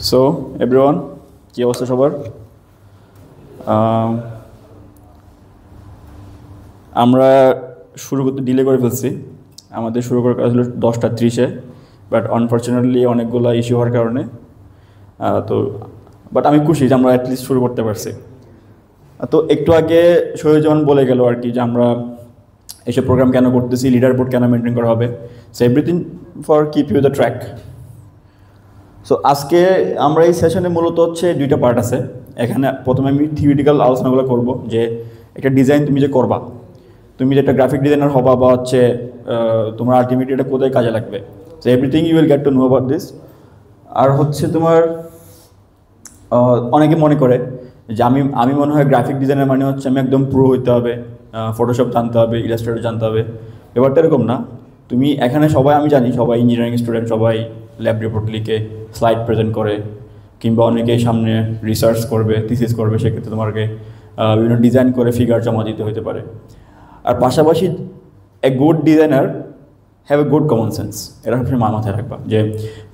So everyone, কি অবস্থা সবার? আমরা শুরু করতে ডিলে করে ফেলছি। আমাদের শুরু করার কথা ছিল 10:30-এ, বাট আনফর্চুনেটলি অনেকগুলো ইস্যু হওয়ার কারণে বাট আমি খুশি যে আমরা অ্যাটলিস্ট শুরু করতে পারছি। তো একটু আগে শহীদুজ্জামান বলে গেল আর কি যে আমরা এইসব প্রোগ্রাম কেন করতেছি, লিডার বোর্ড কেন মেনটেন করা হবে, so everything for keep you the track. So আজকে আমরা এই সেশনে মূলত হচ্ছে দুইটা পার্ট আছে। এখানে প্রথমে আমি থিওরিটিক্যাল আলোচনাগুলো করব যে একটা ডিজাইন তুমি যে করবা, তুমি যে একটা গ্রাফিক ডিজাইনার হবা বা হচ্ছে তোমার আলটিমেটলি এটা কোথায় কাজে লাগবে, so everything you will get to know about this. আর হচ্ছে তোমার অনেকে মনে করে যে আমি মনে হয় গ্রাফিক ডিজাইনার মানে হচ্ছে আমি একদম প্রো হইতে হবে, ফটোশপ জানতে হবে, ইলাস্ট্রেটর জানতে হবে। ব্যাপারটা এরকম না। তুমি এখানে সবাই, আমি জানি সবাই ইঞ্জিনিয়ারিং স্টুডেন্ট, সবাই ল্যাব রিপোর্ট লিখে স্লাইড প্রেজেন্ট করে, কিংবা অনেকেই সামনে রিসার্চ করবে, থিসিস করবে, সেক্ষেত্রে তোমাকে বিভিন্ন ডিজাইন করে ফিগার জমা দিতে হতে পারে। আর পাশাপাশি a good designer have a good common sense. এটা সবসময় মাথায় রাখবা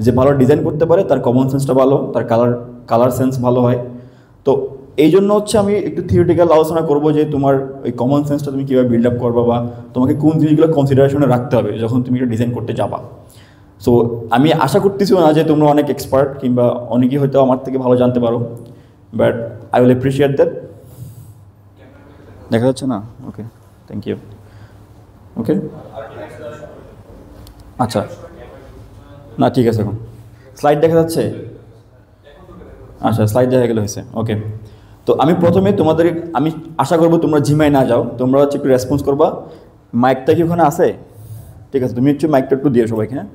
যে ভালো ডিজাইন করতে পারে তার কমন সেন্সটা ভালো, তার কালার সেন্স ভালো হয়। তো এই জন্য হচ্ছে আমি একটু থিওরিটিক্যাল আলোচনা করবো যে তোমার ওই কমন সেন্সটা তুমি কীভাবে বিল্ড আপ করবা, বা তোমাকে কোন জিনিসগুলো কনসিডারেশনে রাখতে হবে যখন তুমি একটা ডিজাইন করতে যাবা। সো আমি আশা করতেছিও না যে তোমরা অনেক এক্সপার্ট, কিংবা অনেকেই হয়তো আমার থেকে ভালো জানতে পারো, but I will appreciate that. দেখা যাচ্ছে না? ওকে, থ্যাংক ইউ। ওকে, আচ্ছা, না ঠিক আছে। এখন স্লাইড দেখা যাচ্ছে? আচ্ছা, স্লাইড দেখা গেলে হয়েছে। ওকে, তো আমি প্রথমে তোমাদের, আমি আশা করবো তোমরা ঝিমায় না যাও, তোমরা হচ্ছে একটু রেসপন্স করবা। মাইকটা কি ওখানে আছে? ঠিক আছে, তুমি হচ্ছে মাইকটা একটু দিও সবাইকে। হ্যাঁ,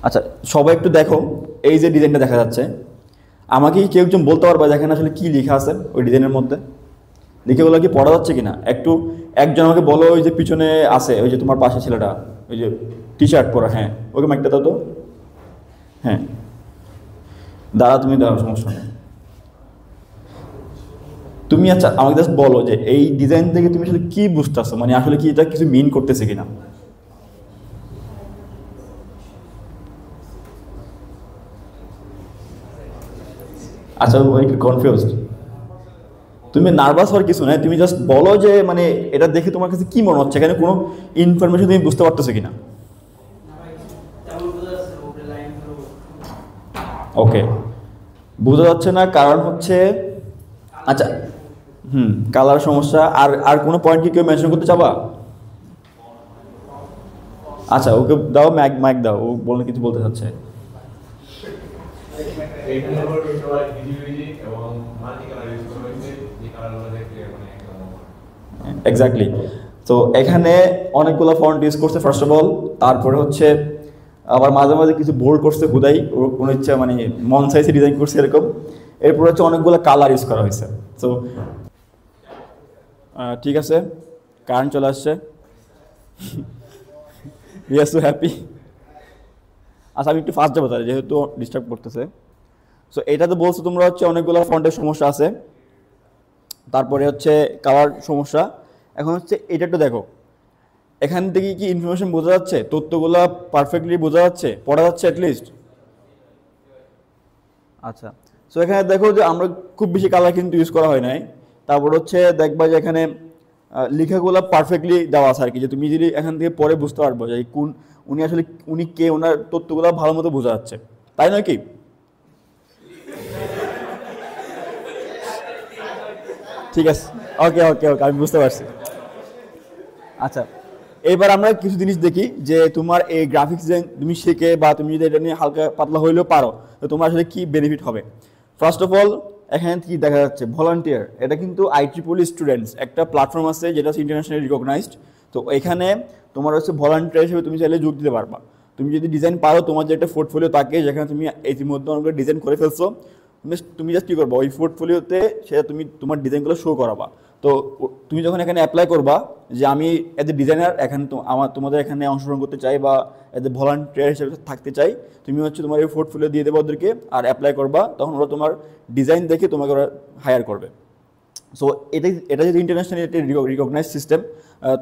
আচ্ছা, সবাই একটু দেখো এই যে ডিজাইনটা দেখা যাচ্ছে। আমাকে কি কেউ একজন বলতে পারবা দেখেন আসলে কি লেখা আছে ওই ডিজাইনের মধ্যে? লিখেগুলো কি পড়া যাচ্ছে কিনা একজন আমাকে বলো। ওই যে পিছনে আছে, ওই যে তোমার পাশে ছেলেটা, ওই যে টি শার্ট পরা, হ্যাঁ ওকে মাইকটা দাও তো। হ্যাঁ, দাঁড়া, তুমি দাঁড়াও, সমস্যা নেই। তুমি আচ্ছা আমাকে জাস্ট বলো যে এই ডিজাইন থেকে তুমি আসলে কি বুঝতেছো, মানে আসলে কি এটা কিছু মিন করতেছে কিনা। আচ্ছা, একটু কনফিউজড। তুমি নার্ভাস হওয়ার কিছু নাই, তুমি জাস্ট বলো যে মানে এটা দেখে তোমার কাছে কি মনে হচ্ছে, এখানে কোনো ইনফরমেশন তুমি বুঝতে পারতেছো কিনা। ওকে, বোঝা যাচ্ছে না, কারণ হচ্ছে আচ্ছা কালার সমস্যা। আর কোনো পয়েন্ট কি কেউ মেনশন করতে চাবা? আচ্ছা, ওকে দাও, মাইক দাও, ও বলে কিছু বলতে চাচ্ছে। এক্স্যাক্টলি। তো এখানে অনেকগুলো ফন্ট ইউজ করছে ফার্স্ট অফ অল, তারপরে হচ্ছে আবার মাঝে মাঝে কিছু বোল্ড করছে হুদাই, ওর কোনো ইচ্ছা মানে মন সাইজে ডিজাইন করছে এরকম। এরপর হচ্ছে অনেকগুলো কালার ইউজ করা হয়েছে। সো ঠিক আছে, কারেন্ট চলে আসছে, উই আর সো হ্যাপি। আচ্ছা, আমি একটু ফাস্ট যাবো তাহলে, যেহেতু ডিস্টার্ব করতেছে। সো এটা তো বলছো তোমরা হচ্ছে অনেকগুলো ফন্টের সমস্যা আছে। এখন হচ্ছে এটা একটু দেখো, এখান থেকে কি ইনফরমেশন বোঝা যাচ্ছে? তথ্যগুলো পারফেক্টলি বোঝা যাচ্ছে, পড়া যাচ্ছে অ্যাটলিস্ট? তারপরে হচ্ছে কালার সমস্যা। এখন হচ্ছে এটা একটু দেখো, এখান থেকে কি ইনফরমেশন বোঝা যাচ্ছে, তথ্যগুলো পারফেক্টলি বোঝা যাচ্ছে, পড়া যাচ্ছে অ্যাটলিস্ট? আচ্ছা, সো এখানে দেখো যে আমরা খুব বেশি কালার কিন্তু ইউজ করা হয় নাই। তারপর হচ্ছে দেখবা যে এখানে লেখাগুলো পারফেক্টলি দেওয়া আছে আর কি, যে তুমি যদি এখান থেকে পরে বুঝতে পারবো যে উনি আসলে উনি কে, ওনার তথ্যগুলো ভালো মতো বোঝা যাচ্ছে, তাই নয় কি? ঠিক আছে, ওকে ওকে ওকে, আমি বুঝতে পারছি। আচ্ছা, এবার আমরা কিছু জিনিস দেখি যে তোমার এই গ্রাফিক্স ডিজাইন তুমি শিখে, বা তুমি যদি এটা নিয়ে হালকা পাতলা হইলেও পারো, তো তোমার আসলে কি বেনিফিট হবে। ফার্স্ট অফ অল, এখানে কি দেখা যাচ্ছে ভলান্টিয়ার, এটা কিন্তু IEEE স্টুডেন্টস একটা প্ল্যাটফর্ম আছে যেটা হচ্ছে ইন্টারন্যাশনালি রিকগনাইজড। তো এখানে তোমার হচ্ছে ভলান্টিয়ার হিসেবে তুমি চাইলে যোগ দিতে পারবা। তুমি যদি ডিজাইন পারো, তোমার যে একটা পোর্টফোলিও থাকে যেখানে তুমি ইতিমধ্যে অনেকগুলো ডিজাইন করে ফেলছো, তুমি জাস্ট কী করবা, ওই পোর্টফোলিওতে সেটা তুমি তোমার ডিজাইনগুলো শো করাবা। তো তুমি যখন এখানে অ্যাপ্লাই করবা যে আমি এজ এ ডিজাইনার এখানে তোমাদের এখানে অংশগ্রহণ করতে চাই, বা এজ এ ভলান্টিয়ার হিসেবে থাকতে চাই, তুমি হচ্ছে তোমার এই পোর্টফোলিও দিয়ে দেবো ওদেরকে, আর অ্যাপ্লাই করবা। তখন ওরা তোমার ডিজাইন দেখে তোমাকে ওরা হায়ার করবে। সো এটা যদি ইন্টারন্যাশনালি একটা রিকগনাইজ সিস্টেম,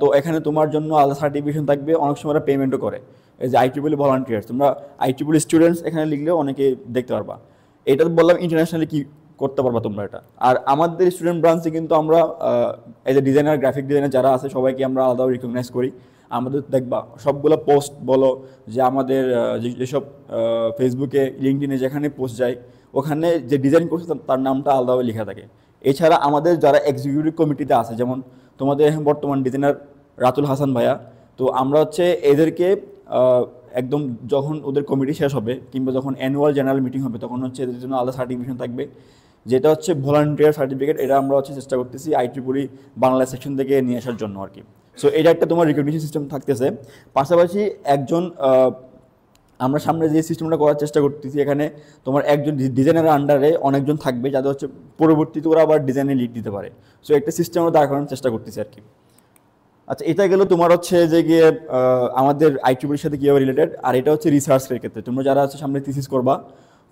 তো এখানে তোমার জন্য আলাদা সার্টিফিকেশন থাকবে, অনেক সময় পেমেন্টও করে। এই যে IEEE ভলান্টিয়ার্স, তোমরা IEEE স্টুডেন্টস এখানে লিখলেও অনেকে দেখতে পারবা। এটা তো বললাম ইন্টারন্যাশনালি কি করতে পারবা তোমরা এটা। আর আমাদের স্টুডেন্ট ব্রাঞ্চে কিন্তু আমরা এই যে ডিজাইনার, গ্রাফিক ডিজাইনার যারা আছে সবাইকে আমরা আলাদা রিকগনাইজ করি। আমাদের দেখবা সবগুলো পোস্ট বলো, যে আমাদের যেসব ফেসবুকে, লিঙ্কডিনে যেখানে পোস্ট যায়, ওখানে যে ডিজাইন করছে তার নামটা আলাদাভাবে লেখা থাকে। এছাড়া আমাদের যারা এক্সিকিউটিভ কমিটিতে আছে, যেমন তোমাদের বর্তমান ডিজাইনার রাতুল হাসান ভাইয়া, তো আমরা হচ্ছে এদেরকে একদম যখন ওদের কমিটি শেষ হবে কিংবা যখন অ্যানুয়াল জেনারেল মিটিং হবে, তখন হচ্ছে এদের জন্য আলাদা সার্টিফিকেশন থাকবে, যেটা হচ্ছে ভলান্টিয়ার সার্টিফিকেট। এটা আমরা হচ্ছে চেষ্টা করতেছি IEEE বাংলা সেকশন থেকে নিয়ে আসার জন্য আর কি। সো এটা একটা তোমার রিকগনিশন সিস্টেম থাকতেছে। পাশাপাশি একজন আমরা সামনে যে সিস্টেমটা করার চেষ্টা করতেছি, এখানে তোমার একজন ডিজাইনারের আন্ডারে অনেকজন থাকবে, যাদের হচ্ছে পরবর্তীতে ওরা আবার ডিজাইনে লিড দিতে পারে। সো একটা সিস্টেম আমরা দাঁড় করানোর চেষ্টা করতেছি আর কি। আচ্ছা, এটা গেল তোমার হচ্ছে যে গিয়ে আমাদের IEEEর সাথে কীভাবে রিলেটেড। আর এটা হচ্ছে রিসার্চের ক্ষেত্রে, তোমরা যারা হচ্ছে সামনে থিসিস করবা,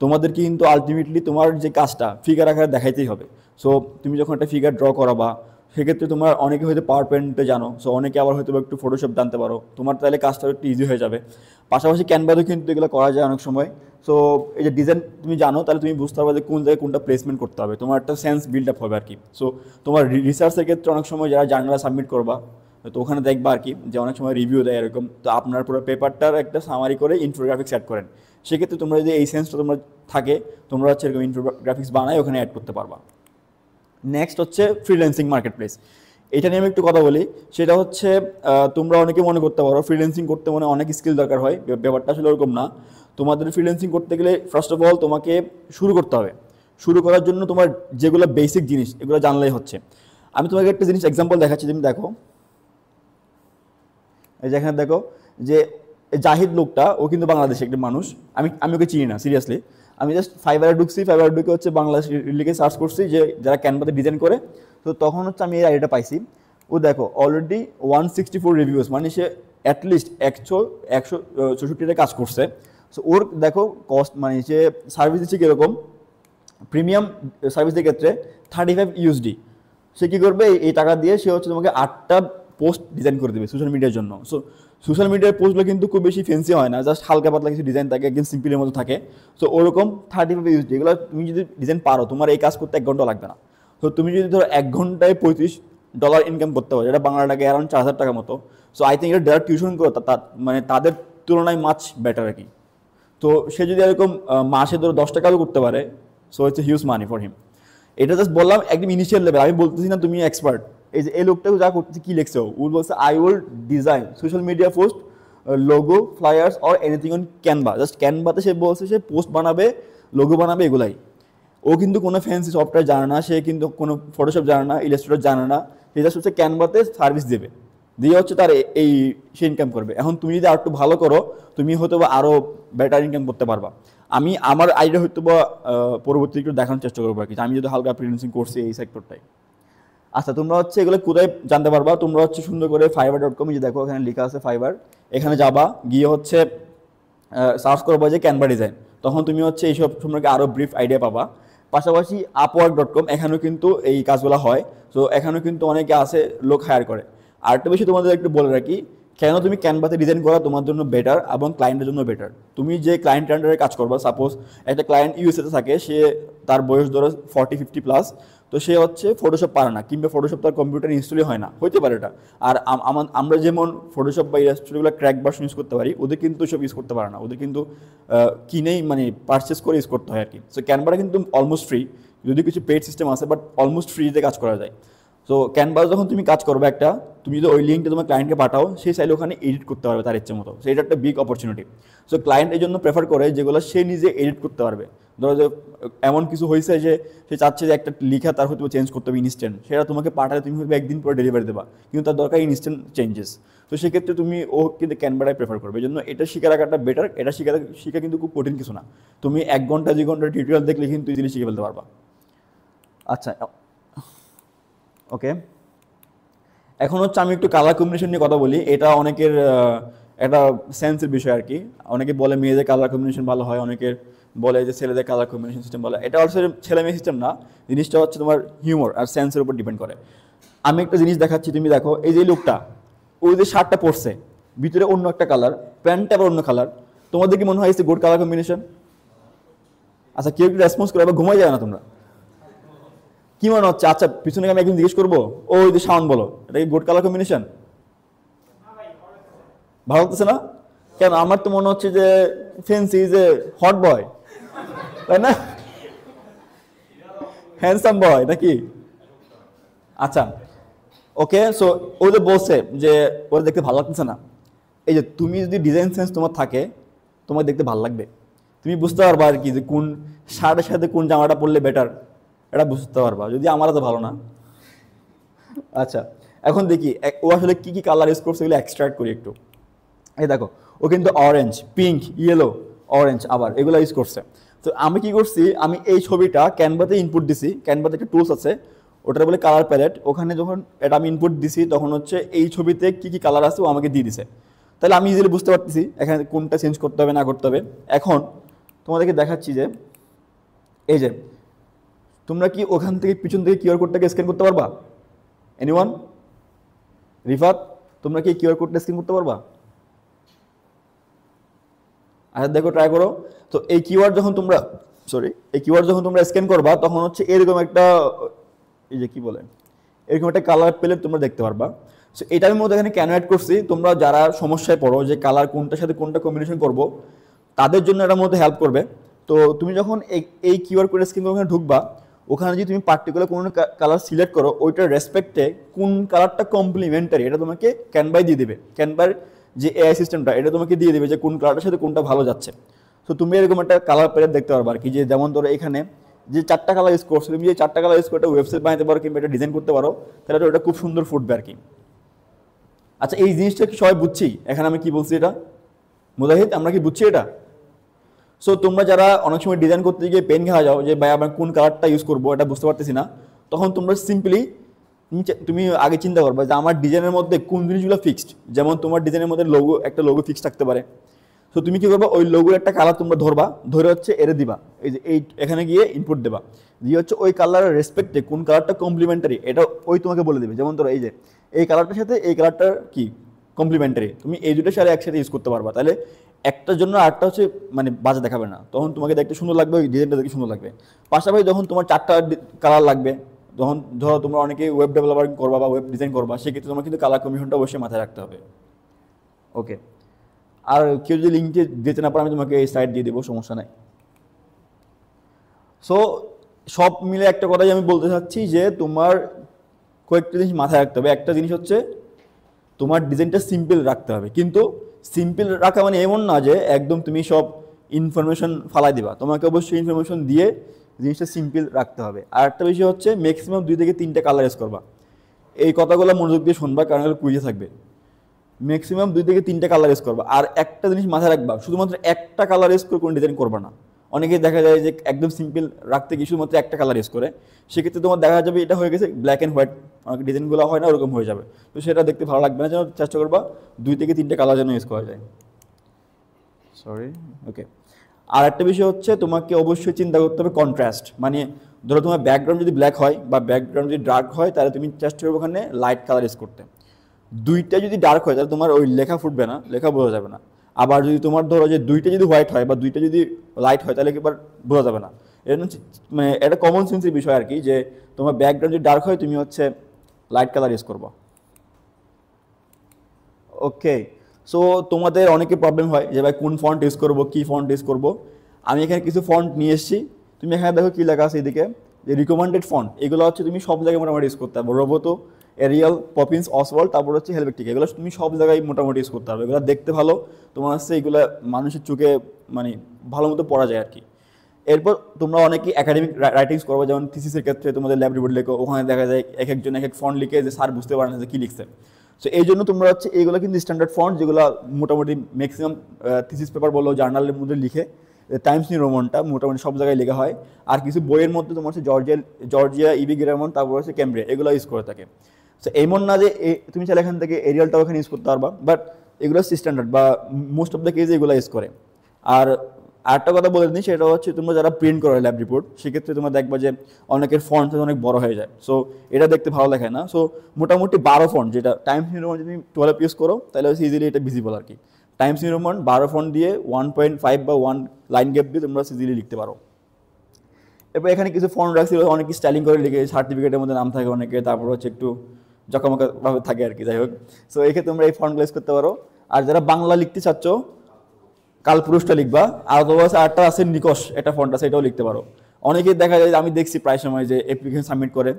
তোমাদেরকে কিন্তু আলটিমেটলি তোমার যে কাজটা ফিগার আকারে দেখাইতেই হবে। সো তুমি যখন একটা ফিগার ড্র করাবা, সেক্ষেত্রে তোমার অনেকে হয়তো পাওয়ার পয়েন্টে জানো, সো অনেকে আবার হয়তো একটু ফটোশপ জানতে পারো, তোমার তাহলে কাজটা একটু ইজি হয়ে যাবে। পাশাপাশি ক্যানভাতেও কিন্তু এগুলো করা যায় অনেক সময়। সো এই যে ডিজাইন তুমি জানো, তাহলে তুমি বুঝতে পারবে যে কোন জায়গায় কোনটা প্লেসমেন্ট করতে হবে, তোমার একটা সেন্স বিল্ড আপ হবে আর কি। সো তোমার রিসার্চের ক্ষেত্রে অনেক সময় যারা জার্নাল সাবমিট করবা, তো ওখানে দেখবা আর কি যে অনেক সময় রিভিউ দেয় এরকম, তো আপনার পুরো পেপারটার একটা সামারি করে ইনফোগ্রাফিক্স অ্যাড করেন। সেক্ষেত্রে তোমরা যদি এই সেন্সটা তোমরা থাকে, তোমরা হচ্ছে এরকম ইনফোগ্রাফিক্স বানায় ওখানে অ্যাড করতে পারবা। নেক্সট হচ্ছে ফ্রিল্যান্সিং মার্কেট প্লেস। এটা নিয়ে আমি একটু কথা বলি। সেটা হচ্ছে তোমরা অনেকে মনে করতে পারো ফ্রিল্যান্সিং করতে মানে অনেক স্কিল দরকার হয়, ব্যাপারটা আসলে ওরকম না। তোমাদের ফ্রিল্যান্সিং করতে গেলে ফার্স্ট অফ অল তোমাকে শুরু করতে হবে। শুরু করার জন্য তোমার যেগুলো বেসিক জিনিস এগুলো জানলেই হচ্ছে। আমি তোমাকে একটা জিনিস এক্সাম্পল দেখাচ্ছি, তুমি দেখো। এই যে এখানে দেখো যে জাহিদ লোকটা, ও কিন্তু বাংলাদেশে একটা মানুষ, আমি ওকে চিনি না সিরিয়াসলি। আমি জাস্ট ফাইবারে ঢুকছি, ফাইবারে ঢুকে হচ্ছে বাংলাদেশ লিখে সার্চ করছি যে যারা ক্যানভাতে ডিজাইন করে, তো তখন হচ্ছে আমি এই আইডিয়াটা পাইছি। ও দেখো অলরেডি 164 রিভিউস, মানে সে অ্যাটলিস্ট 164টা কাজ করছে। সো ওর দেখো কস্ট, মানে সে সার্ভিস দিচ্ছে কীরকম, প্রিমিয়াম সার্ভিসের ক্ষেত্রে 35 USD। সে কী করবে, এই টাকা দিয়ে সে হচ্ছে তোমাকে 8টা পোস্ট ডিজাইন করে দেবে সোশ্যাল মিডিয়ার জন্য। সো সোশ্যাল মিডিয়ার পোস্টগুলো কিন্তু খুব বেশি ফেন্সি হয় না, জাস্ট হালকা পাতলা কিছু ডিজাইন থাকে, একদম সিম্পলের মতো থাকে। সো ওরকম 35 USD, এগুলো তুমি যদি ডিজাইন পারো, তোমার এই কাজ করতে 1 ঘন্টা লাগবে না। তো তুমি যদি ধরো 1 ঘন্টায় $35 ইনকাম করতে পারো, যেটা বাংলা টাকা অ্যারাউন্ড 4000 টাকা মতো। সো আই থিঙ্ক এটা যারা টিউশন করো মানে তাদের তুলনায় মাছ বেটার আর কি। তো সে যদি এরকম মাসে ধরো 10 টাকাও করতে পারে, so it's a huge money for him. এটা জাস্ট বললাম একদম ইনিশিয়াল লেভেল, আমি বলতেছি না তুমি এক্সপার্ট। এই যে এই লোকটাও যা করতেছে, কি লিখছে ও বলছে I will design social media post, logo, flyers or anything on Canva. Just ক্যানভাতে সে বলছে সে পোস্ট বানাবে, লোগো বানাবে, এগুলাই। ও কিন্তু কোনো ফ্যান্সি সফটওয়্যার জানে না, সে কিন্তু কোনো ফটোশপ জানে না, ইলাস্ট্রেটর জানে না। সে জাস্ট হচ্ছে ক্যানভাতে সার্ভিস দেবে, দিয়ে হচ্ছে তার এই সে ইনকাম করবে। এখন তুমি যদি আর একটু ভালো করো, তুমি হয়তো বা আরও বেটার ইনকাম করতে পারবা। আমি আমার আইডিয়া হয়তো বা পরবর্তীতে একটু দেখানোর চেষ্টা করবো আর কি, আমি যদি হালকা ফ্রিল্যান্সিং করছি এই সেক্টরটাই। আচ্ছা, তোমরা হচ্ছে এগুলো কোথায় জানতে পারবা, তোমরা হচ্ছে সুন্দর করে fiverr.com, যে দেখো এখানে লেখা আছে ফাইবার, এখানে যাবা, গিয়ে হচ্ছে সার্চ করবা যে ক্যানভা ডিজাইন, তখন তুমি হচ্ছে এইসব সম্পর্কে আরও ব্রিফ আইডিয়া পাবা। পাশাপাশি upwork.com, এখানেও কিন্তু এই কাজগুলো হয়। সো এখানেও কিন্তু অনেকে আছে, লোক হায়ার করে। আরেকটা বেশি তোমাদের একটু বলে রাখি, কেন তুমি ক্যানভাতে ডিজাইন করা তোমার জন্য বেটার এবং ক্লায়েন্টের জন্য বেটার। তুমি যে ক্লায়েন্টের আন্ডারে কাজ করবা, সাপোজ একটা ক্লায়েন্ট ইউএসএতে থাকে, সে তার বয়স ধরো 40-50+, তো সে হচ্ছে ফটোশপ পারে না, কিংবা ফটোশপ তার কম্পিউটার ইনস্টলই হয় না, হইতে পারে এটা। আর আমরা যেমন ফটোশপ বা ইলাস্ট্রেটরগুলো ক্র্যাক ভার্সন ইউজ করতে পারি, ওদের কিন্তু সব ইউজ করতে পারে না, ওদের কিন্তু কিনেই মানে পারচেস করে ইউজ করতে হয় আর কি। সো ক্যানভাটা কিন্তু অলমোস্ট ফ্রি, যদি কিছু পেড সিস্টেম আছে, বাট অলমোস্ট ফ্রিতে কাজ করা যায়। সো ক্যানভাস যখন তুমি কাজ করবে একটা, তুমি যদি ওই লিঙ্কটা তোমার ক্লায়েন্টকে পাঠাও, সেই চাইলে ওখানে এডিট করতে পারবে তার ইচ্ছে মতো। সো এটা একটা বিগ অপরচুনিটি। সো ক্লায়েন্ট এই জন্য প্রেফার করে যেগুলো সে নিজে এডিট করতে পারবে। ধরো যে এমন কিছু হয়েছে যে সে চাচ্ছে যে একটা লিখা তার হয়তো চেঞ্জ করতে হবে ইনস্ট্যান্ট, সেটা তোমাকে পাঠালে তুমি হয়তো 1 দিন পরে ডেলিভারি দেবা, কিন্তু তার দরকার ইনস্ট্যান্ট চেঞ্জেস। তো সেক্ষেত্রে তুমি ও কিন্তু ক্যানভাটাই প্রেফার করবে। এই জন্য এটা শিখে রাখাটা বেটার। এটা শিখা কিন্তু খুব কঠিন কিছু না, তুমি 1 ঘন্টা 2 ঘন্টা টিউটোরিয়াল দেখলে কিন্তু ইজিলি শিখে ফেলতে পারবা। আচ্ছা, ওকে, এখন হচ্ছে আমি একটু কালার কম্বিনেশন নিয়ে কথা বলি। এটা অনেকের একটা সেন্সের বিষয় আর কি। অনেকে বলে মেয়েদের কালার কম্বিনেশন ভালো হয়, অনেকের বলে যে ছেলেদের কালার কম্বিনেশন সিস্টেম ভালো হয়। এটা অবশ্যই ছেলে মেয়ে সিস্টেম না, জিনিসটা হচ্ছে তোমার হিউমার আর সেন্সের উপর ডিপেন্ড করে। আমি একটা জিনিস দেখাচ্ছি, তুমি দেখো এই যে লোকটা ওই যে শার্টটা পরছে ভিতরে অন্য একটা কালার, প্যান্টটা আবার অন্য কালার, তোমাদের কি মনে হয় গুড কালার কম্বিনেশন? আচ্ছা কেউ একটু রেসপন্স করে, আবার ঘুমাই যায় না তোমরা? কি মনে হচ্ছে? আচ্ছা পিছনে আমি একদিন জিজ্ঞেস করবো, ওই যে শাওন বলো, এটা কি গুড কালার কম্বিনেশন? ভালো লাগতেছে না কেন? আমার তো মনে হচ্ছে যে ফেন্সি ইজ এ হট বয়, তাই না? হ্যান্ডসাম বয় নাকি? আচ্ছা ওকে, সো ও যে বলছে যে ওরা দেখতে ভালো লাগতেছে না, এই যে তুমি যদি ডিজাইন সেন্স তোমার থাকে, তোমার দেখতে ভালো লাগবে। তুমি বুঝতে পারবা আর কি যে কোন শার্টের সাথে কোন জামাটা পরলে বেটার, এটা বুঝতে পারবা। যদি আমার তো ভালো না। আচ্ছা এখন দেখি ও আসলে কি কি কালার ইউজ করছে, এগুলো এক্সট্রাক্ট করি একটু। এই দেখো ও কিন্তু অরেঞ্জ, পিঙ্ক, ইয়েলো, অরেঞ্জ আবার এগুলো ইউজ করছে। তো আমি কি করছি, আমি এই ছবিটা ক্যানভাতে ইনপুট দিছি। ক্যানভাতে একটা টুলস আছে, ওটা বলে কালার প্যালেট। ওখানে যখন এটা আমি ইনপুট দিছি তখন হচ্ছে এই ছবিতে কি কি কালার আছে ও আমাকে দিয়ে দিছে। তাহলে আমি ইজিলি বুঝতে পারতেছি এখানে কোনটা চেঞ্জ করতে হবে না করতে হবে। এখন তোমাদেরকে দেখাচ্ছি যে এই যে তোমরা কি ওখান থেকে পিছন থেকে কিউআর কোডটাকে স্ক্যান করতে পারবা? এনিওয়ান? রিফাত, তোমরা কি কিউআর কোডটা স্ক্যান করতে পারবা? আচ্ছা দেখো ট্রাই করো। তো এই কিওয়ার্ড যখন তোমরা স্ক্যান করবা তখন হচ্ছে এরকম একটা, এই যে কি বলে, এরকম একটা কালার প্যালেট তোমরা দেখতে পারবা। সো এটা আমি মধ্যে এখানে কেন অ্যাড করছি, তোমরা যারা সমস্যায় পড়ো যে কালার কোনটার সাথে কোনটা কম্বিনেশন করব, তাদের জন্য এটার মধ্যে হেল্প করবে। তো তুমি যখন এই কিউআর কোড স্ক্যান করে ওখানে ঢুকবা, ওখানে যদি তুমি পার্টিকুলার কোনো কালার সিলেক্ট করো, ওইটার রেসপেক্টে কোন কালারটা কমপ্লিমেন্টারি এটা তোমাকে ক্যানভাই দিয়ে দেবে। ক্যানভার যে এআই সিস্টেমটা এটা তোমাকে দিয়ে দেবে যে কোন কালারটার সাথে কোনটা ভালো যাচ্ছে। তো তুমি এরকম একটা কালার প্যালেট দেখতে পারবা আর কি, যে যেমন ধরো এখানে যে 4টা কালার ইউজ করছো, তুমি যে 4টা কালার ইউজ করে একটা ওয়েবসাইট বানাতে পারো কিংবা এটা ডিজাইন করতে পারো, তাহলে ওটা খুব সুন্দর ফুটবে আর কি। আচ্ছা এই জিনিসটা কি সবাই বুঝছি? এখানে আমি কি বলছি এটা মুজাহিদ, আমরা কি বুঝছি এটা? সো তোমরা যারা অনেক সময় ডিজাইন করতে গিয়ে পেন খাওয়া যাও যে ভাই আমরা কোন কালারটা ইউজ করবো এটা বুঝতে পারতেছি না, তখন তোমরা সিম্পলি তুমি আগে চিন্তা করবে যে আমার ডিজাইনের মধ্যে কোন জিনিসগুলো ফিক্সড। যেমন তোমার ডিজাইনের মধ্যে একটা লোগো ফিক্সড থাকতে পারে। সো তুমি কি করবা, ওই লোগোর একটা কালার তোমরা ধরবা, ধরে হচ্ছে এরে দিবা, এই যে এই এখানে গিয়ে ইনপুট দেবা, দিয়ে হচ্ছে ওই কালারের রেসপেক্টে কোন কালারটা কমপ্লিমেন্টারি এটা ওই তোমাকে বলে দেবে। যেমন ধরো এই যে এই কালারটার সাথে এই কালারটা কি কমপ্লিমেন্টারি, তুমি এই দুটো সাথে একসাথে ইউজ করতে পারবা। তাহলে একটার জন্য আরেকটা হচ্ছে মানে বাজে দেখাবে না, তখন তোমাকে দেখতে সুন্দর লাগবে, ওই ডিজাইনটা দেখতে সুন্দর লাগবে। পাশাপাশি যখন তোমার 4টা কালার লাগবে, যখন ধরো তোমরা অনেকে ওয়েব ডেভেলপার করবা বা ওয়েব ডিজাইন করবা, সেক্ষেত্রে তোমার কিন্তু কালার কম্বিনেশনটা অবশ্যই মাথায় রাখতে হবে। ওকে, আর কেউ যদি লিঙ্কে দিতে না পারে আমি তোমাকে এই সাইট দিয়ে দেবো, সমস্যা নাই। সো সব মিলে একটা কথাই আমি বলতে চাচ্ছি যে তোমার কয়েকটা জিনিস মাথায় রাখতে হবে। একটা জিনিস হচ্ছে তোমার ডিজাইনটা সিম্পল রাখতে হবে, কিন্তু সিম্পল রাখা মানে এমন না যে একদম তুমি সব ইনফরমেশন ফালাই দিবা, তোমাকে অবশ্যই ইনফরমেশন দিয়ে জিনিসটা সিম্পল রাখতে হবে। আর একটা বিষয় হচ্ছে ম্যাক্সিমাম 2 থেকে 3টে কালার ইউজ করবা। এই কথাগুলো মনোযোগ দিয়ে শুনবা, কারণ এগুলো কুইজে থাকবে। ম্যাক্সিমাম 2 থেকে 3টে কালার ইউজ করবা। আর একটা জিনিস মাথায় রাখবা, শুধুমাত্র একটা কালার ইউজ করে কোনো ডিজাইন করবা না। অনেকেই দেখা যায় যে একদম সিম্পল রাখতে গিয়ে শুধুমাত্র একটা কালার ইউজ করে, সেক্ষেত্রে তোমার দেখা যাবে এটা হয়ে গেছে ব্ল্যাক অ্যান্ড হোয়াইট, অনেক ডিজাইনগুলো হয় না ওরকম হয়ে যাবে। তো সেটা দেখতে ভালো লাগবে না, যেন চেষ্টা করবা 2 থেকে 3টে কালার যেন ইউজ করা যায়। সরি, ওকে। আর একটা বিষয় হচ্ছে তোমাকে অবশ্যই চিন্তা করতে হবে কন্ট্রাস্ট, মানে ধরো তোমার ব্যাকগ্রাউন্ড যদি ব্ল্যাক হয় বা ব্যাকগ্রাউন্ড যদি ডার্ক হয়, তাহলে তুমি চেষ্টা করবে ওখানে লাইট কালার ইউজ করতে। 2টা যদি ডার্ক হয় তাহলে তোমার ওই লেখা ফুটবে না, লেখা বোঝা যাবে না। আবার যদি তোমার ধরো যে 2টা যদি হোয়াইট হয় বা 2টা যদি লাইট হয়, তাহলে এবার বোঝা যাবে না। এটা মানে এটা কমন সেন্সের বিষয় আর কি, যে তোমার ব্যাকগ্রাউন্ড যদি ডার্ক হয় তুমি হচ্ছে লাইট কালার ইউজ করবা। ওকে, সো তোমাদের অনেকে প্রবলেম হয় যে ভাই কোন ফন্ট ইউজ করবো, কী ফন্ট ইউজ করবো। আমি এখানে কিছু ফন্ট নিয়ে এসেছি, তুমি এখানে দেখো কী লেখা আছে এদিকে, যে রিকমেন্ডেড ফন্ট। এগুলো হচ্ছে তুমি সব জায়গায় মোটামুটি ইউজ করতে পারবো। রোবোতো, এরিয়াল, পপিন্স, অসওয়াল্ড, তারপর হচ্ছে হেলভেটিকা, এগুলো তুমি সব জায়গায় মোটামুটি ইউজ করতে পারবে। এগুলো দেখতে ভালো, তোমার হচ্ছে এগুলো মানুষের চোখে মানে ভালো মতো পড়া যায় আর কি। এরপর তোমরা অনেকেই একাডেমিক রাইটিংস করবো, যেমন থিসিসের ক্ষেত্রে তোমাদের ল্যাব রিপোর্ট লেখো, ওখানে দেখা যায় এক একজন এক এক ফন্ট লিখে যে স্যার বুঝতে পারে না যে কী লিখছে। সো এই জন্য তোমরা হচ্ছে এইগুলো কিন্তু স্ট্যান্ডার্ড ফন্ট, যেগুলো মোটামুটি ম্যাক্সিমাম থিসিস পেপার বলো জার্নালের মধ্যে লিখে, টাইমস নিউ রোমানটা মোটামুটি সব জায়গায় লেখা হয়। আর কিছু বইয়ের মধ্যে তোমার হচ্ছে জর্জিয়া ইবি গ্রামন, তারপর হচ্ছে ক্যামব্রিয়া, এগুলো ইউজ করে থাকে। সো এমন না যে তুমি চাইলে এখান থেকে এরিয়ালটাও এখানে ইউজ করতে পারবা, বাট এগুলো স্ট্যান্ডার্ড বা মোস্ট অফ দ্য কেজ এগুলো ইউজ করে। আর আরেকটা কথা বলে দিই, সেটা হচ্ছে তোমরা যারা প্রিন্ট করো ল্যাব রিপোর্ট, সেক্ষেত্রে তোমরা দেখবা যে অনেকের ফন্ট অনেক বড় হয়ে যায়, সো এটা দেখতে ভালো দেখায় না। সো মোটামুটি 12 ফন্ট, যেটা টাইমস নিউ রোমান যদি 12 ইউজ করো তাহলে হচ্ছে ইজিলি এটা ভিজিবল আর কি। টাইমস নিউ রোমান 12 ফন্ট দিয়ে 1.5 বা 1 লাইন গ্যাপ দিয়ে তোমরা ইজিলি লিখতে পারো। এরপর এখানে কিছু ফন্ট রাখছিল, অনেকে স্টাইলিং করে লিখে, সার্টিফিকেটের মধ্যে নাম থাকে অনেকে, তারপর হচ্ছে একটু জকামকাভাবে থাকে আর কি, যাই হোক। সো এক্ষেত্রে তোমরা এই ফন্টগুলো ইউজ করতে পারো। আর যারা বাংলা লিখতে চাচ্ছ, কালপুরুষটা লিখবা, আর অথবা আরেকটা আছে নিকশ, একটা ফন্ট আছে, এটাও লিখতে পারো। অনেকেই দেখা যায়, আমি দেখছি প্রায় সময় যে অ্যাপ্লিকেশন সাবমিট করে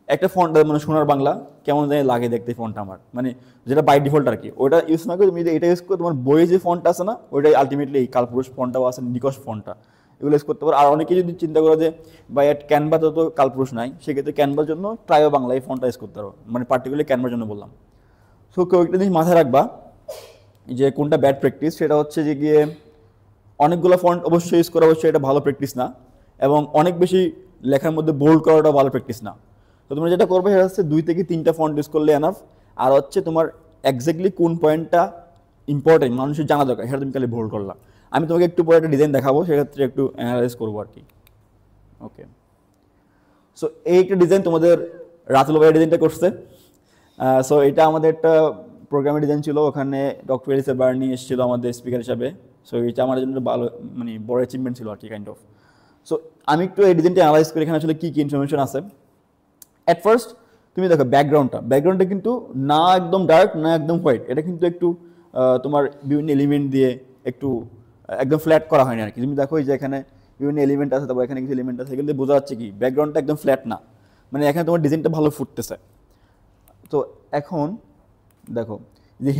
একটা ফন্ট, মানে সোনার বাংলা কেমন জানি লাগে দেখতে ফন্ট আমার, মানে যেটা বাই ডিফল্ট আর কি, ওটা ইউজ না করে তুমি যদি এটা ইউজ করো, তোমার বইয়ে যে ফন্টটা আছে না, ওইটাই আলটিমেটলি এই কালপুরুষ ফন্টটাও আছে, নিকশ ফন্টটা, এগুলো ইউজ করতে পারো। আর অনেকে যদি চিন্তা করো যে বা ক্যানভাতে তো কালপুরুষ নাই, সেক্ষেত্রে ক্যানভার জন্য ট্রাইও বাংলা এই ফন্টটা ইউজ করতে পারো, মানে পার্টিকুলারলি ক্যানভার জন্য বললাম। সো কেউ একটা জিনিস মাথায় রাখবা যে কোনটা ব্যাড প্র্যাকটিস, সেটা হচ্ছে যে গিয়ে অনেকগুলো ফন্ট অবশ্যই ইউজ করা, অবশ্যই এটা ভালো প্র্যাকটিস না, এবং অনেক বেশি লেখার মধ্যে বোল্ড করাটা ভালো প্র্যাকটিস না। তো তোমরা যেটা করবে সেটা হচ্ছে 2 থেকে 3টা ফন্ট ইউজ করলে এনাফ। আর হচ্ছে তোমার এক্স্যাক্টলি কোন পয়েন্টটা ইম্পর্টেন্ট মানুষের জানা দরকার, সেটা তুমি খালি বোল্ড করলা। আমি তোমাকে একটু পরে একটা ডিজাইন দেখাবো, সেক্ষেত্রে একটু অ্যানালাইজ করবো আর কি। ওকে, সো এই একটা ডিজাইন তোমাদের রাতুল ভাই ডিজাইনটা করছে। সো এটা আমাদের একটা প্রোগ্রামের ডিজাইন ছিল, ওখানে ডক্টর এলিসা বার্নি এসেছিল আমাদের স্পিকার হিসাবে। সো এটা আমার জন্য ভালো, মানে বড় অ্যাচিভমেন্ট ছিল আর কি, কাইন্ড অফ। সো আমি একটু এই ডিজাইনটা অ্যানালাইজ করি, এখানে আসলে কী কী ইনফরমেশন আছে। অ্যাট ফার্স্ট তুমি দেখো ব্যাকগ্রাউন্ডটা কিন্তু না একদম ডার্ক না একদম হোয়াইট, এটা কিন্তু একটু তোমার বিভিন্ন এলিমেন্ট দিয়ে একটু একদম ফ্ল্যাট করা হয়নি আর কি। তুমি দেখো যে এখানে বিভিন্ন এলিমেন্ট আছে, তারপর এখানে কিছু এলিমেন্ট আছে, এগুলো দিয়ে বোঝা যাচ্ছে কি ব্যাকগ্রাউন্ডটা একদম ফ্ল্যাট না, মানে এখানে তোমার ডিজাইনটা ভালো ফুটতেছে। তো এখন দেখো যে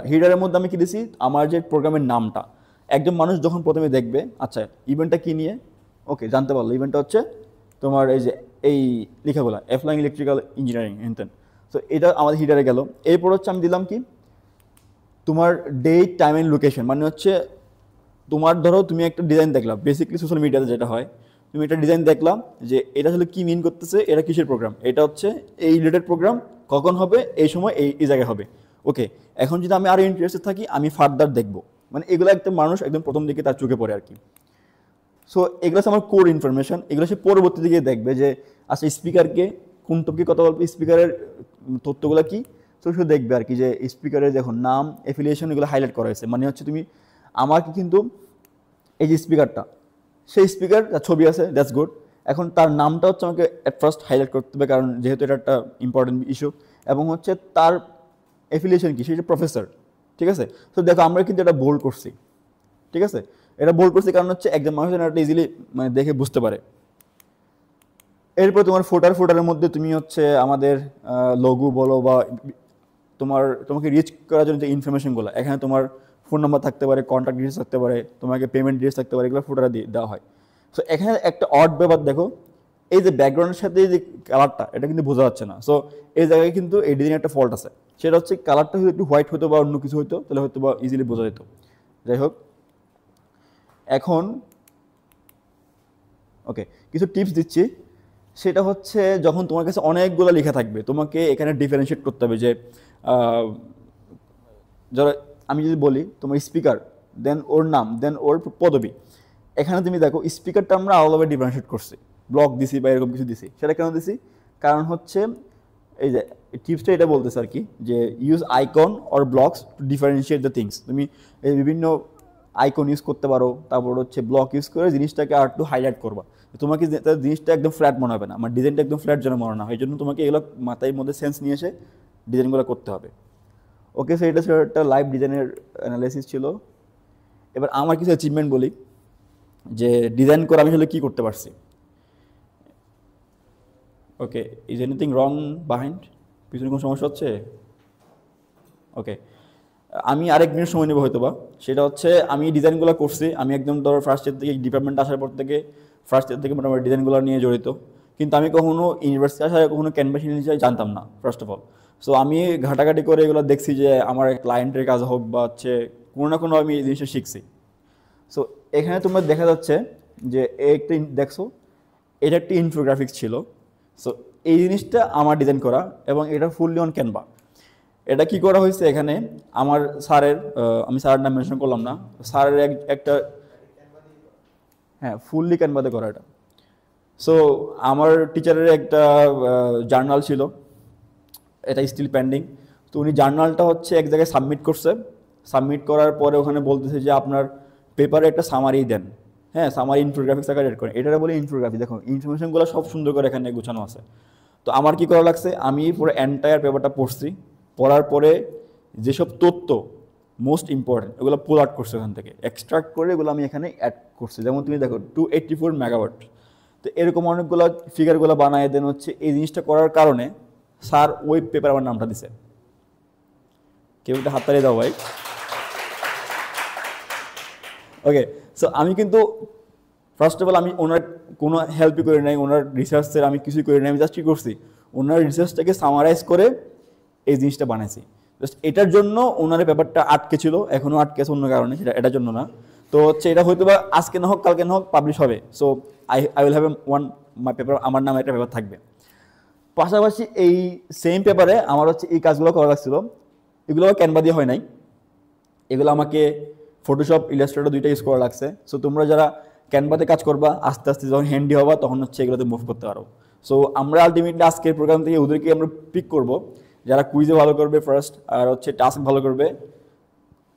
হিডারের মধ্যে আমি কি দিছি, আমার যে প্রোগ্রামের নামটা, একজন মানুষ যখন প্রথমে দেখবে, আচ্ছা ইভেন্টটা কী নিয়ে, ওকে জানতে পারলো ইভেন্টটা হচ্ছে তোমার এই যে এই লেখাগুলো অ্যাপ্লাইং ইলেকট্রিক্যাল ইঞ্জিনিয়ারিং হেনতেন। সো এটা আমাদের হিডারে গেল। এরপর হচ্ছে আমি দিলাম কি তোমার ডেট, টাইম অ্যান্ড লোকেশন, মানে হচ্ছে তোমার ধরো তুমি একটা ডিজাইন দেখলাম, বেসিক্যালি সোশ্যাল মিডিয়াতে যেটা হয়, তুমি একটা ডিজাইন দেখলাম যে এটা আসলে কী মিন করতেছে, এটা কিসের প্রোগ্রাম, এটা হচ্ছে এই রিলেটেড প্রোগ্রাম, কখন হবে, এই সময় এই জায়গায় হবে। ওকে, এখন যদি আমি আরও ইন্টারেস্টেড থাকি, আমি ফার্দার দেখবো, মানে এগুলো একদম মানুষ একদম প্রথম দিকে তার চোখে পড়ে আর কি। সো এগুলো হচ্ছে আমার কোর ইনফরমেশন, এগুলো সে পরবর্তী দিকে দেখবে যে আচ্ছা স্পিকারকে কোন টপিকে কথা বলবে, স্পিকারের তথ্যগুলো কী, তো সে দেখবে আর কি যে স্পিকারের দেখুন নাম, অ্যাফিলিয়েশন, এগুলো হাইলাইট করা হয়েছে, মানে হচ্ছে তুমি আমার কি কিন্তু এই যে স্পিকারটা, সেই স্পিকার ছবি আছে, দ্যাটস গুড। এখন তার নামটা হচ্ছে আমাকে অ্যাট ফার্স্ট হাইলাইট করতে হবে, কারণ যেহেতু এটা একটা ইম্পর্টেন্ট ইস্যু, এবং হচ্ছে তার অ্যাফিলিয়েশন কি, সেটা প্রফেসর, ঠিক আছে। তো দেখো আমরা কিন্তু এটা বোল্ড করছি, ঠিক আছে, এটা বোল্ড করছি কারণ হচ্ছে একজন মানুষ যেন এটা ইজিলি মানে দেখে বুঝতে পারে। এরপর তোমার ফোটারের মধ্যে তুমি হচ্ছে আমাদের লোগো বলো বা তোমাকে রিচ করার জন্য যে ইনফরমেশনগুলো, এখানে তোমার ফোন নাম্বার থাকতে পারে, কন্ট্যাক্ট ডিটেলস থাকতে পারে, তোমাকে পেমেন্ট ডিটেলস থাকতে পারে, এগুলো ফোটারে দেওয়া হয়। সো এখানে একটা অড ব্যাপার দেখো, এই যে ব্যাকগ্রাউন্ডের সাথে এই যে কালারটা, এটা কিন্তু বোঝা যাচ্ছে না। সো এই জায়গায় কিন্তু এই ডিজাইনে একটা ফল্ট আছে, সেটা হচ্ছে কালারটা যদি একটু হোয়াইট হতো বা অন্য কিছু হতো, তাহলে হয়তো বা ইজিলি বোঝা যেত। যাই হোক, এখন ওকে কিছু টিপস দিচ্ছি, সেটা হচ্ছে যখন তোমার কাছে অনেকগুলো লেখা থাকবে, তোমাকে এখানে ডিফারেন্সিয়েট করতে হবে যে যারা, আমি যদি বলি তোমার স্পিকার, দেন ওর নাম, দেন ওর পদবি, এখানে তুমি দেখো স্পিকারটা আমরা আলাদাভাবে ডিফারেন্সিয়েট করছি, ব্লক দিছি বা এরকম কিছু দিছি। সেটা কেন দিছি, কারণ হচ্ছে এই যে টিপসটা এটা বলতেছে আর কি, যে use icon or blocks two differentiate the things. তুমি এই বিভিন্ন আইকন ইউজ করতে পারো, তারপর হচ্ছে ব্লক ইউজ করে জিনিসটাকে আর একটু হাইলাইট করবা, তোমাকে জিনিসটা একদম ফ্ল্যাট মনে হবে না, আমার ডিজাইনটা একদম ফ্ল্যাট যেন মনে না হয়, এই জন্য তোমাকে এগুলো মাথায় মধ্যে সেন্স নিয়ে এসে ডিজাইনগুলো করতে হবে। ওকে, সো এটা ছিল একটা লাইভ ডিজাইনের অ্যানালাইসিস ছিল। এবার আমার কিছু অ্যাচিভমেন্ট বলি, যে ডিজাইন করে আমি আসলে কী করতে পারছি। ওকে, ইজ এনিথিং রং বাহিন্ড, পিছনে কোনো সমস্যা হচ্ছে? ওকে, আমি আরেক মিনিট সময় নেবো হয়তো বা, সেটা হচ্ছে আমি ডিজাইনগুলো করছি, আমি একদম ধরো ফার্স্ট ইয়ার থেকে ডিপার্টমেন্ট আসার পর থেকে ফার্স্ট ইয়ার থেকে মোটামুটি ডিজাইনগুলো নিয়ে জড়িত, কিন্তু আমি কখনো ইউনিভার্সিটি আসার কখনো ক্যানভাস জিনিস জানতাম না ফার্স্ট অফ অল। সো আমি ঘাটাঘাটি করে এগুলো দেখছি যে আমার ক্লায়েন্টের কাজ হোক বা হচ্ছে কোনো না কোনো আমি এই জিনিসটা শিখছি। সো এখানে তোমরা দেখা যাচ্ছে যে একটা দেখছো, এটা একটা ইনফোগ্রাফিক্স ছিল। সো এই জিনিসটা আমার ডিজাইন করা, এবং এটা ফুললি অন ক্যানভা। এটা কি করা হয়েছে এখানে আমার স্যারের, আমি স্যারের নাম মেনশন করলাম না, স্যারের একটা, হ্যাঁ ফুললি ক্যানভাতে করা এটা। সো আমার টিচারের একটা জার্নাল ছিল, এটা স্টিল পেন্ডিং। তো উনি জার্নালটা হচ্ছে এক জায়গায় সাবমিট করছে, সাবমিট করার পরে ওখানে বলতেছে যে আপনার পেপারে একটা সামারি দেন, হ্যাঁ সামারি ইনফোগ্রাফিক্স আকারে রেড করেন, এটারে বলে ইনফোগ্রাফি। দেখো ইনফরমেশনগুলো সব সুন্দর করে এখানে গোছানো আছে। তো আমার কি করা লাগছে, আমি পুরো এন্টায়ার পেপারটা পড়ছি, পড়ার পরে যেসব তথ্য মোস্ট ইম্পর্টেন্ট ওগুলো পুল আউট করছে ওখান থেকে, এক্সট্রাক্ট করে এগুলো আমি এখানে অ্যাড করছি। যেমন তুমি দেখো 284 মেগাওয়াট, তো এরকম অনেকগুলো ফিগারগুলো বানায় দেন হচ্ছে। এই জিনিসটা করার কারণে স্যার ওই পেপার আমার নামটা দিছে। কেউ একটা হাততালি দাও ভাই। ওকে, সো আমি কিন্তু ফার্স্ট অফ অল আমি ওনার কোনো হেল্পই করি নাই, ওনার রিসার্চের আমি কিছুই করি নাই। আমি জাস্ট কী করছি, ওনার রিসার্চটাকে সামারাইজ করে এই জিনিসটা বানাইছি। জাস্ট এটার জন্য ওনার ব্যাপারটা আটকে ছিল, এখনও আটকে আছে অন্য কারণে, সেটা এটার জন্য না। তো হচ্ছে এটা হয়তো বা আজকে না হোক কালকে না হোক পাবলিশ হবে। So I will have one my paper, আমার নামে একটা পেপার থাকবে। পাশাপাশি এই সেম পেপারে আমার হচ্ছে এই কাজগুলো করা লাগছিল। এগুলো ক্যানভা দিয়ে হয় নাই, এগুলো আমাকে ফটোশপ ইলাস্ট্রেটর দুইটা ইউজ করা লাগছে। সো তোমরা যারা ক্যানভাতে কাজ করবা আস্তে আস্তে যখন হ্যান্ডি হবা তখন হচ্ছে এগুলোতে মুভ করতে পারো। সো আমরা আলটিমেটলি আজকের প্রোগ্রাম থেকে ওদেরকে আমরা পিক করব যারা কুইজে ভালো করবে ফার্স্ট, আর হচ্ছে টাস্ক ভালো করবে।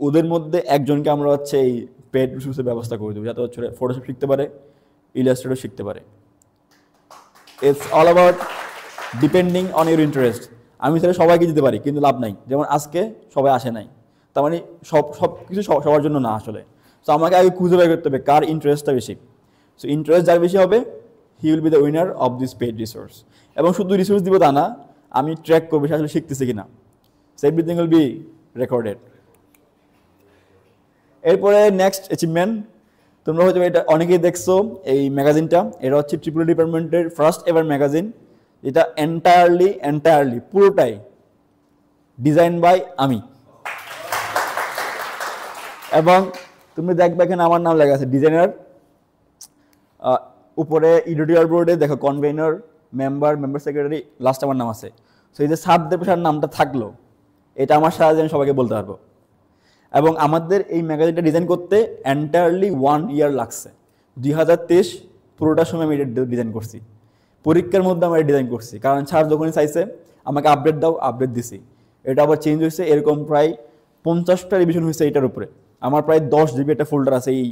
ওদের মধ্যে একজনকে আমরা হচ্ছে এই পেড রিসোর্সের ব্যবস্থা করে দেবো, যাতে হচ্ছে ফটোশপ শিখতে পারে, ইলাস্ট্রেটর শিখতে পারে। It's all about depending on your interest. আমি সেটা সবাইকে দিতে পারি কিন্তু লাভ নাই, যেমন আজকে সবাই আসে নাই, তার মানে সব কিছু সবার জন্য না আসলে। সো আমাকে আগে খুঁজে বের করতে হবে কার ইন্টারেস্টটা বেশি। সো ইন্টারেস্ট যার বেশি হবে he will be the winner of this paid resource. এবং শুধু রিসোর্স দিব তা না, আমি ট্র্যাক করবো সে আসলে শিখতেছে কিনা। So everything will be recorded. এরপরে নেক্সট অ্যাচিভমেন্ট, তোমরা হয়তো এটা অনেকেই দেখছো এই ম্যাগাজিনটা, এটা হচ্ছে ট্রিপল ডিপার্টমেন্টের ফার্স্ট এভার ম্যাগাজিন। এটা এন্টায়ারলি পুরোটাই ডিজাইন বাই আমি। এবং তুমি দেখবে এখানে আমার নাম লেখা আছে ডিজাইনার, উপরে এডিটর বোর্ডে দেখো কনভেনর, মেম্বার সেক্রেটারি, লাস্ট আমার নাম আছে। সো এই যে সাবদের পেশার নামটা থাকলো, এটা আমার সাহায্যে আমি সবাইকে বলতে পারবো। এবং আমাদের এই ম্যাগাজিনটা ডিজাইন করতে এন্টায়ারলি 1 ইয়ার লাগছে। 2023 পুরোটার সময় আমি এটা ডিজাইন করছি, পরীক্ষার মধ্যে আমরা ডিজাইন করছি। কারণ স্যার যখনই চাইছে আমাকে আপডেট দাও, আপডেট দিছি। এটা আবার চেঞ্জ হয়েছে, এরকম প্রায় 50টা রিভিশন হয়েছে এটার উপরে। আমার প্রায় 10 জিবি একটা ফোল্ডার আছে এই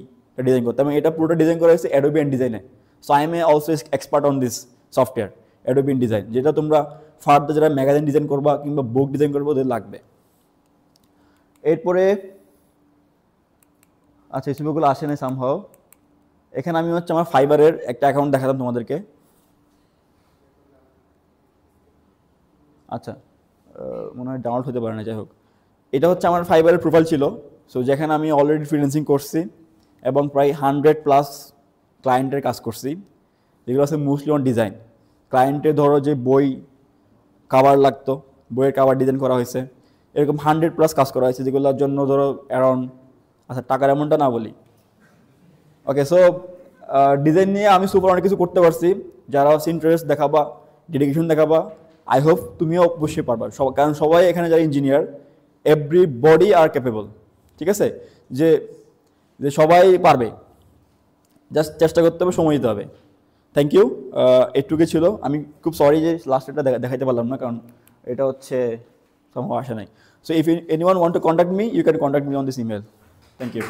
ডিজাইন করতে, এবং এটা পুরোটা ডিজাইন করা হয়েছে অ্যাডোবি ডিজাইনে। So I am also expert on this software Adobe design, যেটা তোমরা ফার্দার যারা ম্যাগাজিন ডিজাইন করবা কিংবা বুক ডিজাইন করবো ওদের লাগবে। এরপরে আচ্ছা এই ছবিগুলো আসে না সামহাও। এখানে আমি হচ্ছে আমার ফাইবারের একটা অ্যাকাউন্ট দেখাতাম তোমাদেরকে। আচ্ছা মনে হয় ডাউনলোড হতে পারে না, যাই হোক এটা হচ্ছে আমার ফাইবারের প্রোফাইল ছিল। সো যেখানে আমি অলরেডি ফ্রিল্যান্সিং করছি এবং প্রায় 100+ ক্লায়েন্টের কাজ করছি, যেগুলো আছে মোস্টলি অন ডিজাইন। ক্লায়েন্টের ধরো যে বই কাভার লাগতো, বইয়ের কাভার ডিজাইন করা হয়েছে, এরকম 100+ কাজ করা হয়েছে, যেগুলোর জন্য ধরো অ্যারাউন্ড, আচ্ছা টাকার অ্যামাউন্টটা না বলি। ওকে, সো ডিজাইন নিয়ে আমি সুপার অনেক কিছু করতে পারছি। যারা ইন্টারেস্ট দেখাবা, ডেডিকেশন দেখাবা, আই হোপ তুমিও অবশ্যই পারবা। কারণ সবাই এখানে যারা ইঞ্জিনিয়ার এভরিবডি আর ক্যাপেবল, ঠিক আছে, যে সবাই পারবে, জাস্ট চেষ্টা করতে হবে, সময় দিতে হবে। থ্যাংক ইউ, এটুকুই ছিল। আমি খুব সরি যে লাস্টটা দেখাইতে পারলাম না, কারণ এটা হচ্ছে সম্ভব আসে নাই। So if anyone want to contact me, you can contact me on this email. Thank you.